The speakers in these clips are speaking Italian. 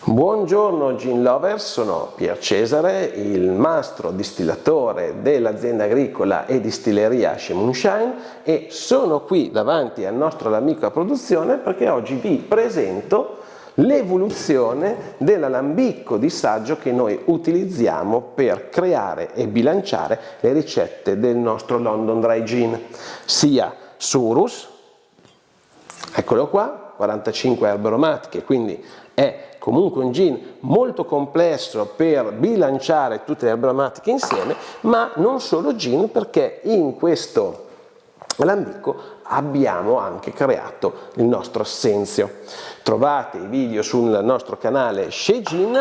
Buongiorno Gin Lovers, sono Pier Cesare, il mastro distillatore dell'azienda agricola e distilleria Ashe Moonshine, e sono qui davanti al nostro amico a produzione perché oggi vi presento l'evoluzione dell'alambicco di saggio che noi utilizziamo per creare e bilanciare le ricette del nostro London Dry Gin, sia Surus, eccolo qua, 45 erbe aromatiche, quindi è comunque un gin molto complesso per bilanciare tutte le erbe aromatiche insieme, ma non solo gin, perché in questo alambicco abbiamo anche creato il nostro assenzio. Trovate i video sul nostro canale Shea Gin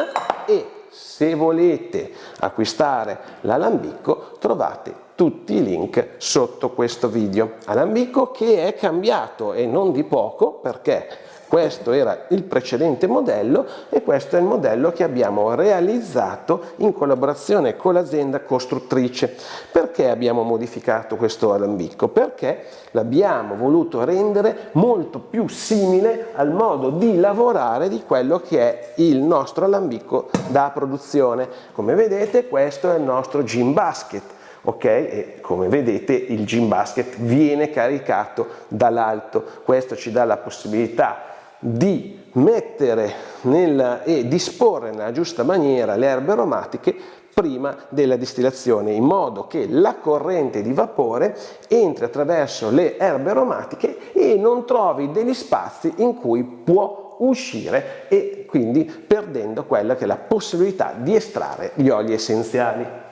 e se volete acquistare l'alambicco trovate tutti i link sotto questo video. Alambicco che è cambiato e non di poco, perché questo era il precedente modello e questo è il modello che abbiamo realizzato in collaborazione con l'azienda costruttrice. Perché abbiamo modificato questo alambicco? Perché l'abbiamo voluto rendere molto più simile al modo di lavorare di quello che è il nostro alambicco da produzione. Come vedete, questo è il nostro gin basket. Ok, e come vedete il gin basket viene caricato dall'alto. Questo ci dà la possibilità di mettere e disporre nella giusta maniera le erbe aromatiche prima della distillazione, in modo che la corrente di vapore entri attraverso le erbe aromatiche e non trovi degli spazi in cui può uscire, e quindi perdendo quella che è la possibilità di estrarre gli oli essenziali.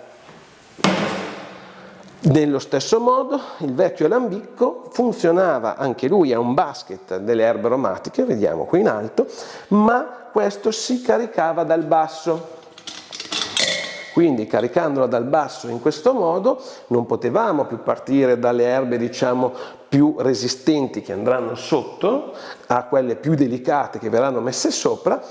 Nello stesso modo il vecchio alambicco funzionava anche lui a un basket delle erbe aromatiche, vediamo qui in alto, ma questo si caricava dal basso. Quindi caricandolo dal basso in questo modo non potevamo più partire dalle erbe più resistenti che andranno sotto a quelle più delicate che verranno messe sopra,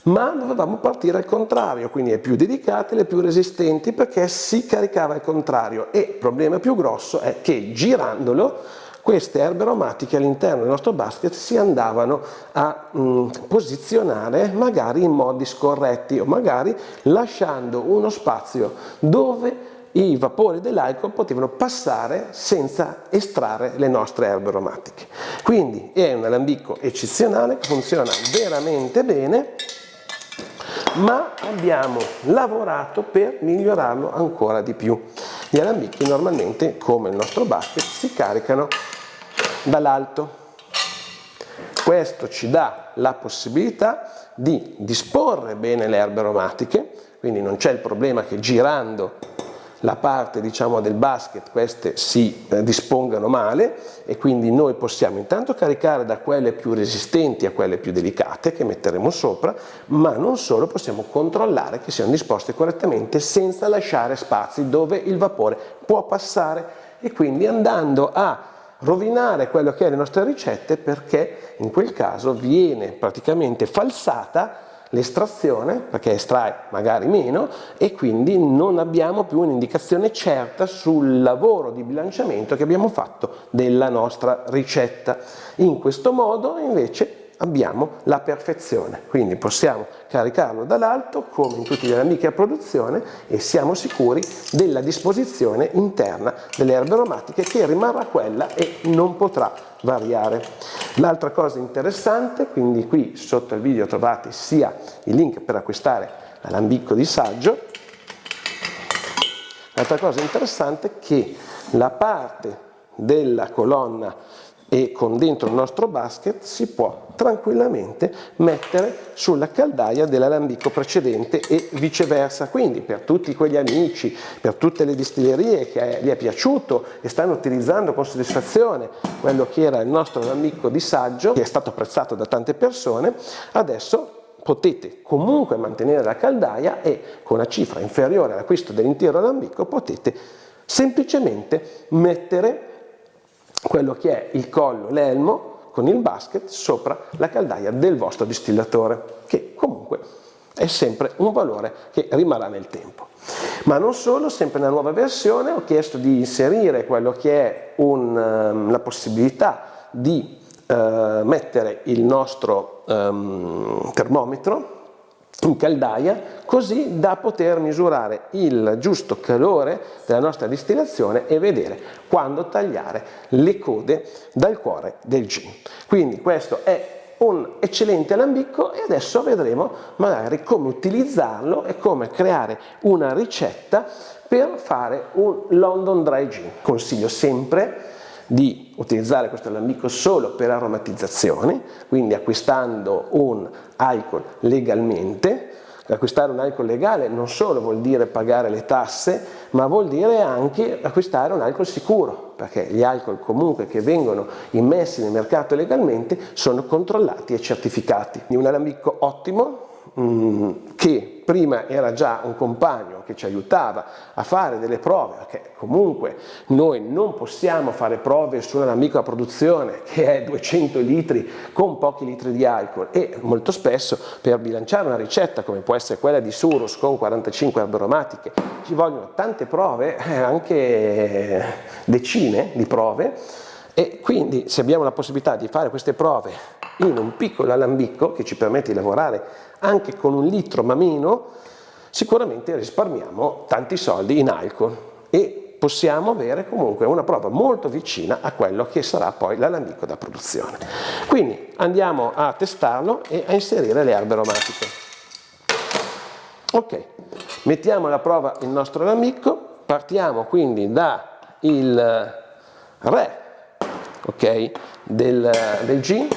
ma dovevamo partire al contrario, quindi le più delicate, le più resistenti, perché si caricava al contrario. E il problema più grosso è che girandolo queste erbe aromatiche all'interno del nostro basket si andavano a posizionare magari in modi scorretti o magari lasciando uno spazio dove i vapori dell'alcol potevano passare senza estrarre le nostre erbe aromatiche. Quindi è un alambicco eccezionale che funziona veramente bene, ma abbiamo lavorato per migliorarlo ancora di più. Gli alambicchi normalmente, come il nostro basket, si caricano dall'alto. Questo ci dà la possibilità di disporre bene le erbe aromatiche, quindi non c'è il problema che girando la parte del basket queste si dispongano male, e quindi noi possiamo intanto caricare da quelle più resistenti a quelle più delicate che metteremo sopra, ma non solo, possiamo controllare che siano disposte correttamente senza lasciare spazi dove il vapore può passare, e quindi andando a rovinare quello che è le nostre ricette, perché in quel caso viene praticamente falsata l'estrazione, perché estrae magari meno, e quindi non abbiamo più un'indicazione certa sul lavoro di bilanciamento che abbiamo fatto della nostra ricetta. In questo modo invece abbiamo la perfezione, quindi possiamo caricarlo dall'alto come in tutti gli alambicchi a produzione e siamo sicuri della disposizione interna delle erbe aromatiche, che rimarrà quella e non potrà variare. L'altra cosa interessante, quindi qui sotto il video trovate sia il link per acquistare l'alambicco di saggio. L'altra cosa interessante è che la parte della colonna e con dentro il nostro basket si può tranquillamente mettere sulla caldaia dell'alambicco precedente e viceversa. Quindi per tutti quegli amici, per tutte le distillerie che gli è piaciuto e stanno utilizzando con soddisfazione quello che era il nostro alambicco di saggio, che è stato apprezzato da tante persone, adesso potete comunque mantenere la caldaia e con una cifra inferiore all'acquisto dell'intero alambicco potete semplicemente mettere quello che è il collo, l'elmo con il basket sopra la caldaia del vostro distillatore, che comunque è sempre un valore che rimarrà nel tempo. Ma non solo, sempre nella nuova versione ho chiesto di inserire quello che è la possibilità di mettere il nostro termometro in caldaia, così da poter misurare il giusto calore della nostra distillazione e vedere quando tagliare le code dal cuore del gin. Quindi questo è un eccellente alambicco e adesso vedremo magari come utilizzarlo e come creare una ricetta per fare un London Dry Gin. Consiglio sempre di utilizzare questo alambicco solo per aromatizzazione, quindi acquistando un alcol legalmente. Acquistare un alcol legale non solo vuol dire pagare le tasse, ma vuol dire anche acquistare un alcol sicuro, perché gli alcol comunque che vengono immessi nel mercato legalmente sono controllati e certificati. Un alambicco ottimo, che prima era già un compagno che ci aiutava a fare delle prove, perché comunque noi non possiamo fare prove su un alambicco a produzione che è 200 litri con pochi litri di alcol, e molto spesso per bilanciare una ricetta come può essere quella di Surus con 45 erbe aromatiche ci vogliono tante prove, anche decine di prove, e quindi se abbiamo la possibilità di fare queste prove in un piccolo alambicco che ci permette di lavorare anche con 1 litro ma meno, sicuramente risparmiamo tanti soldi in alcol e possiamo avere comunque una prova molto vicina a quello che sarà poi l'alambicco da produzione. Quindi andiamo a testarlo e a inserire le erbe aromatiche. Ok, mettiamo alla prova il nostro alambicco, partiamo quindi da il re, ok, del gin,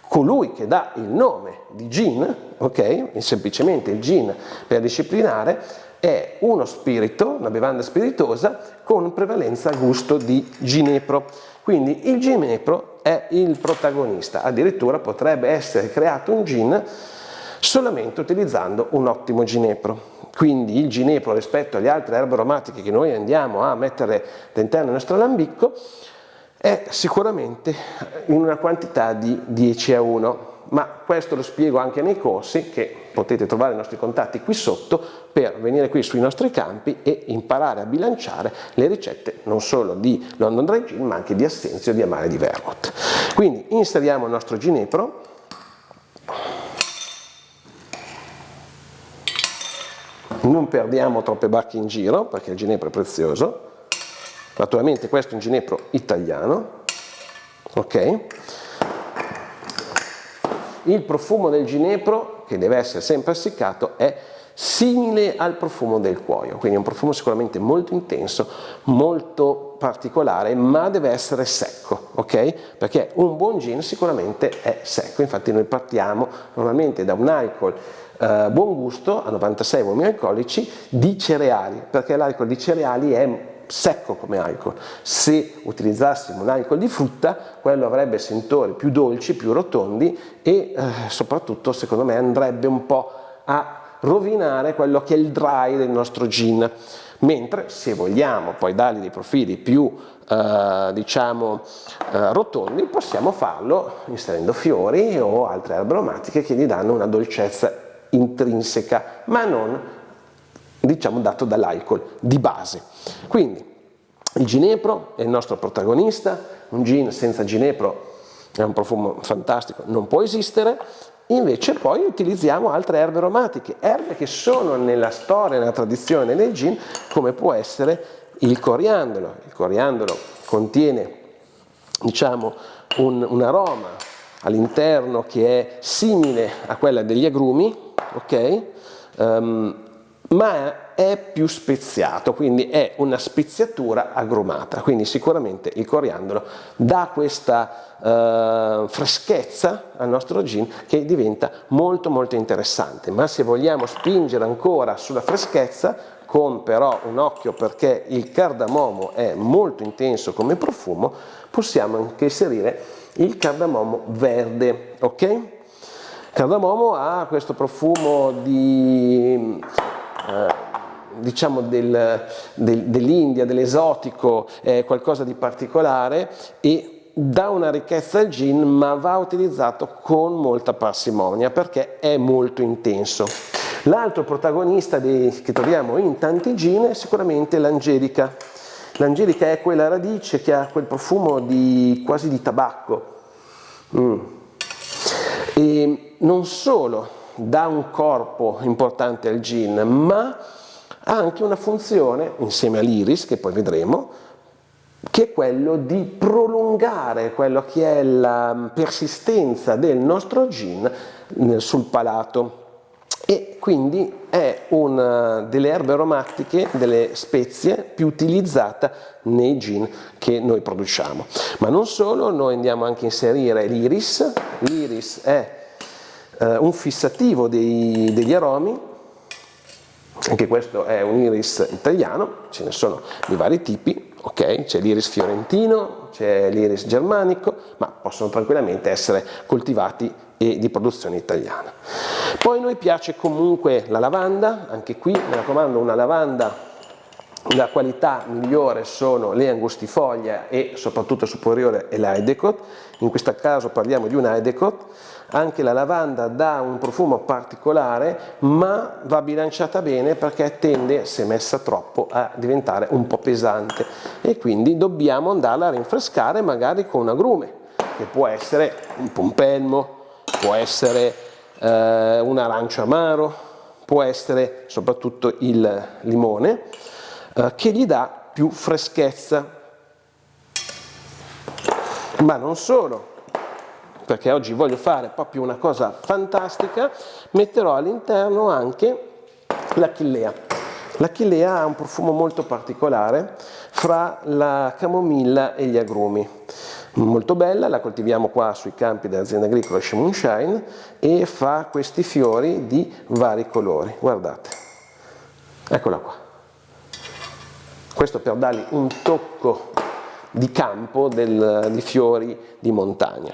colui che dà il nome di gin, ok, semplicemente il gin per disciplinare, è uno spirito, una bevanda spiritosa con prevalenza gusto di ginepro. Quindi il ginepro è il protagonista, addirittura potrebbe essere creato un gin solamente utilizzando un ottimo ginepro. Quindi il ginepro rispetto alle altre erbe aromatiche che noi andiamo a mettere all'interno del nostro alambicco è sicuramente in una quantità di 10:1, ma questo lo spiego anche nei corsi che potete trovare i nostri contatti qui sotto per venire qui sui nostri campi e imparare a bilanciare le ricette non solo di London Dry Gin ma anche di Assenzio, di Amare, di Vermouth. Quindi inseriamo il nostro ginepro, non perdiamo troppe bacche in giro perché il ginepro è prezioso. Naturalmente questo è un ginepro italiano, ok? Il profumo del ginepro, che deve essere sempre essiccato, è simile al profumo del cuoio, quindi è un profumo sicuramente molto intenso, molto particolare, ma deve essere secco, ok? Perché un buon gin sicuramente è secco, infatti noi partiamo normalmente da un alcol buon gusto a 96 volumi alcolici di cereali, perché l'alcol di cereali è secco come alcol. Se utilizzassimo un alcol di frutta, quello avrebbe sentori più dolci, più rotondi e soprattutto secondo me andrebbe un po' a rovinare quello che è il dry del nostro gin. Mentre se vogliamo poi dargli dei profili più rotondi, possiamo farlo inserendo fiori o altre erbe aromatiche che gli danno una dolcezza intrinseca, ma non dato dall'alcol di base. Quindi il ginepro è il nostro protagonista, un gin senza ginepro è un profumo fantastico, non può esistere. Invece poi utilizziamo altre erbe aromatiche, erbe che sono nella storia, nella tradizione del gin, come può essere il coriandolo. Il coriandolo contiene un aroma all'interno che è simile a quella degli agrumi, ok? Ma è più speziato, quindi è una speziatura agrumata, quindi sicuramente il coriandolo dà questa freschezza al nostro gin che diventa molto molto interessante. Ma se vogliamo spingere ancora sulla freschezza, con però un occhio perché il cardamomo è molto intenso come profumo, possiamo anche inserire il cardamomo verde, ok? Il cardamomo ha questo profumo dell'India, dell'esotico, è qualcosa di particolare e dà una ricchezza al gin, ma va utilizzato con molta parsimonia perché è molto intenso. L'altro protagonista che troviamo in tanti gin è sicuramente l'angelica. L'angelica è quella radice che ha quel profumo quasi di tabacco. E non solo dà un corpo importante al gin, ma ha anche una funzione, insieme all'iris, che poi vedremo, che è quello di prolungare quello che è la persistenza del nostro gin sul palato, e quindi è una delle erbe aromatiche, delle spezie più utilizzata nei gin che noi produciamo. Ma non solo, noi andiamo anche a inserire l'iris. L'iris è un fissativo degli aromi. Anche questo è un iris italiano, ce ne sono di vari tipi, ok? C'è l'iris fiorentino, c'è l'iris germanico, ma possono tranquillamente essere coltivati e di produzione italiana. Poi a noi piace comunque la lavanda, anche qui mi raccomando una lavanda, la qualità migliore sono le angustifoglia e soprattutto superiore è l'Idecot, in questo caso parliamo di un Idecot. Anche la lavanda dà un profumo particolare, ma va bilanciata bene perché tende, se messa troppo, a diventare un po' pesante, e quindi dobbiamo andarla a rinfrescare magari con un agrume, che può essere un pompelmo, può essere un arancio amaro, può essere soprattutto il limone, che gli dà più freschezza. Ma non solo, perché oggi voglio fare proprio una cosa fantastica, metterò all'interno anche l'achillea. L'achillea ha un profumo molto particolare fra la camomilla e gli agrumi. Molto bella, la coltiviamo qua sui campi dell'azienda agricola Sche Moonshine e fa questi fiori di vari colori. Guardate, eccola qua. Questo per dargli un tocco di campo di fiori di montagna.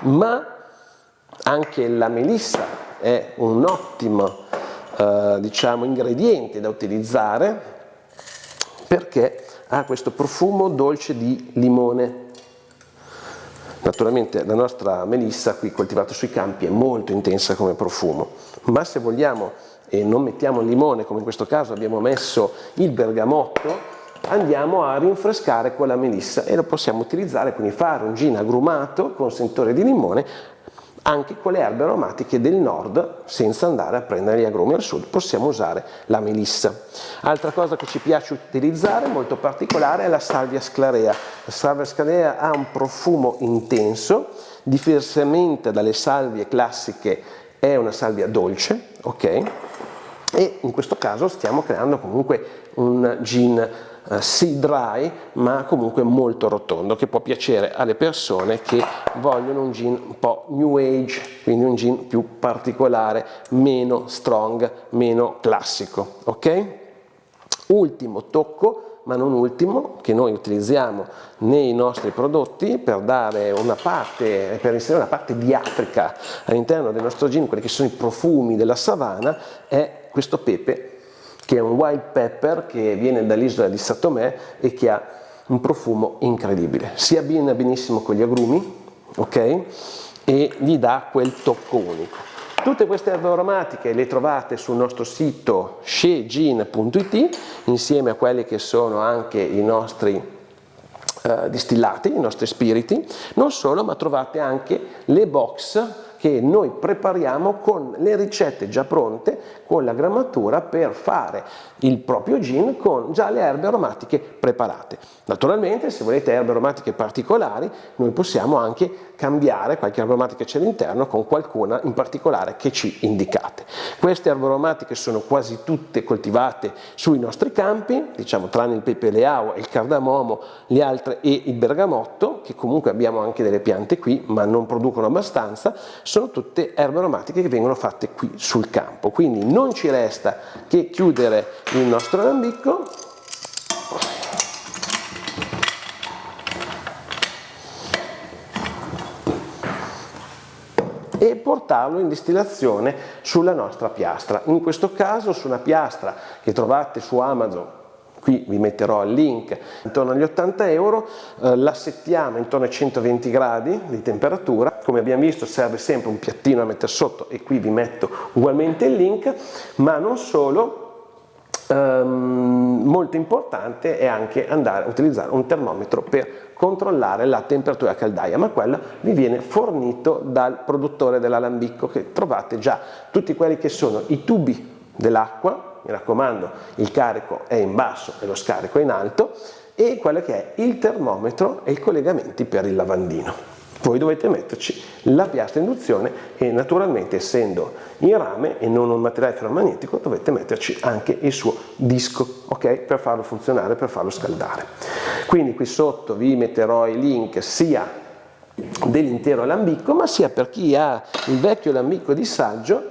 Ma anche la melissa è un ottimo diciamo ingrediente da utilizzare, perché ha questo profumo dolce di limone. Naturalmente la nostra melissa qui coltivata sui campi è molto intensa come profumo, ma se vogliamo e non mettiamo il limone, come in questo caso abbiamo messo il bergamotto, andiamo a rinfrescare con la melissa e lo possiamo utilizzare, quindi fare un gin agrumato con sentore di limone anche con le erbe aromatiche del nord, senza andare a prendere gli agrumi al sud, possiamo usare la melissa. Altra cosa che ci piace utilizzare, molto particolare, è la salvia sclarea. La salvia sclarea ha un profumo intenso, diversamente dalle salvie classiche è una salvia dolce, ok? E in questo caso stiamo creando comunque un gin sea dry, ma comunque molto rotondo, che può piacere alle persone che vogliono un gin un po' new age, quindi un gin più particolare, meno strong, meno classico, ok? Ultimo tocco, ma non ultimo, che noi utilizziamo nei nostri prodotti per dare una parte, per inserire una parte di Africa all'interno del nostro gin, quelli che sono i profumi della savana, è questo pepe, che è un wild pepper che viene dall'isola di São Tomé e che ha un profumo incredibile. Si abbina benissimo con gli agrumi, ok? E gli dà quel tocco unico. Tutte queste erbe aromatiche le trovate sul nostro sito shegin.it, insieme a quelli che sono anche i nostri distillati, i nostri spiriti. Non solo, ma trovate anche le box che noi prepariamo con le ricette già pronte, con la grammatura per fare il proprio gin con già le erbe aromatiche preparate. Naturalmente, se volete erbe aromatiche particolari, noi possiamo anche cambiare qualche erba aromatica che c'è all'interno con qualcuna in particolare che ci indicate. Queste erbe aromatiche sono quasi tutte coltivate sui nostri campi, diciamo tranne il pepe leao, il cardamomo, le altre e il bergamotto, che comunque abbiamo anche delle piante qui, ma non producono abbastanza. Sono tutte erbe aromatiche che vengono fatte qui sul campo, quindi non ci resta che chiudere il nostro alambicco e portarlo in distillazione sulla nostra piastra. In questo caso su una piastra che trovate su Amazon, qui vi metterò il link, intorno agli 80 euro, la settiamo intorno ai 120 gradi di temperatura. Come abbiamo visto serve sempre un piattino da mettere sotto e qui vi metto ugualmente il link, ma non solo, molto importante è anche andare a utilizzare un termometro per controllare la temperatura caldaia, ma quello vi viene fornito dal produttore dell'alambicco, che trovate già tutti quelli che sono i tubi dell'acqua, mi raccomando il carico è in basso e lo scarico è in alto, e quello che è il termometro e i collegamenti per il lavandino. Voi dovete metterci la piastra induzione e naturalmente, essendo in rame e non un materiale ferromagnetico, dovete metterci anche il suo disco, ok? Per farlo funzionare, per farlo scaldare. Quindi qui sotto vi metterò i link sia dell'intero alambicco, ma sia per chi ha il vecchio alambicco di saggio,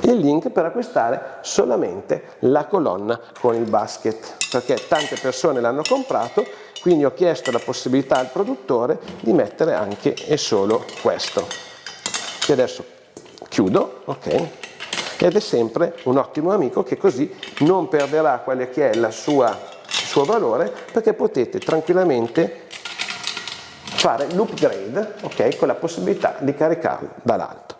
il link per acquistare solamente la colonna con il basket, perché tante persone l'hanno comprato, quindi ho chiesto la possibilità al produttore di mettere anche e solo questo, che adesso chiudo, ok? Ed è sempre un ottimo amico, che così non perderà quello che è il suo valore, perché potete tranquillamente fare l'upgrade, ok? Con la possibilità di caricarlo dall'alto.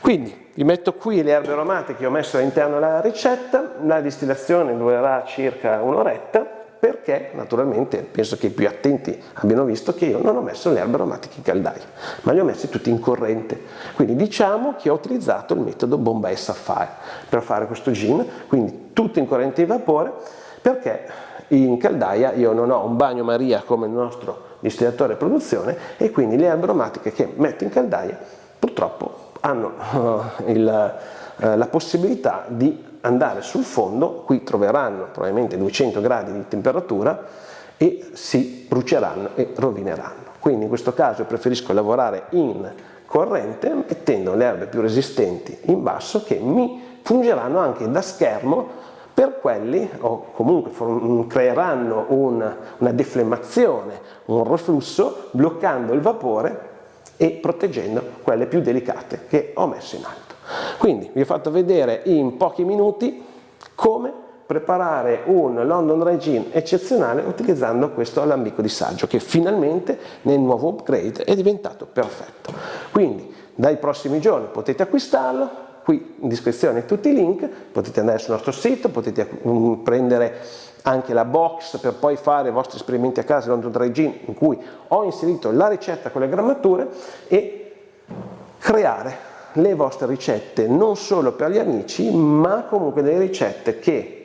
Quindi vi metto qui le erbe aromatiche che ho messo all'interno della ricetta. La distillazione durerà circa un'oretta, perché naturalmente penso che i più attenti abbiano visto che io non ho messo le erbe aromatiche in caldaia, ma li ho messi tutti in corrente. Quindi diciamo che ho utilizzato il metodo Bombay Sapphire per fare questo gin, quindi tutto in corrente di vapore, perché in caldaia io non ho un bagnomaria come il nostro distillatore produzione, e quindi le erbe aromatiche che metto in caldaia purtroppo hanno la possibilità di andare sul fondo. Qui troveranno probabilmente 200 gradi di temperatura e si bruceranno e rovineranno. Quindi in questo caso preferisco lavorare in corrente, mettendo le erbe più resistenti in basso, che mi fungeranno anche da schermo per quelli, o comunque creeranno una deflemmazione, un reflusso, bloccando il vapore e proteggendo quelle più delicate che ho messo in alto. Quindi vi ho fatto vedere in pochi minuti come preparare un London Dry Gin eccezionale utilizzando questo alambicco di saggio, che finalmente nel nuovo upgrade è diventato perfetto. Quindi dai prossimi giorni potete acquistarlo, qui in descrizione tutti i link, potete andare sul nostro sito, potete prendere anche la box per poi fare i vostri esperimenti a casa, London Dry Gin, in cui ho inserito la ricetta con le grammature, e creare le vostre ricette non solo per gli amici, ma comunque delle ricette che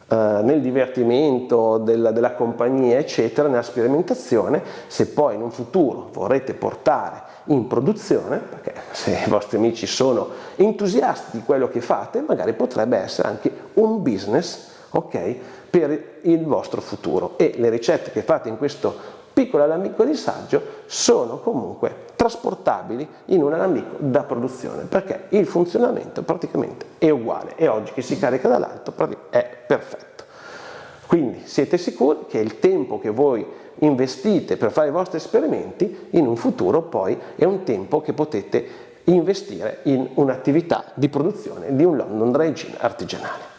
nel divertimento della compagnia eccetera, nella sperimentazione, se poi in un futuro vorrete portare in produzione, perché se i vostri amici sono entusiasti di quello che fate, magari potrebbe essere anche un business, ok, per il vostro futuro. E le ricette che fate in questo piccolo alambicco di saggio sono comunque trasportabili in un alambicco da produzione, perché il funzionamento praticamente è uguale, e oggi che si carica dall'alto è perfetto. Quindi siete sicuri che il tempo che voi investite per fare i vostri esperimenti in un futuro poi è un tempo che potete investire in un'attività di produzione di un London Dry Gin artigianale.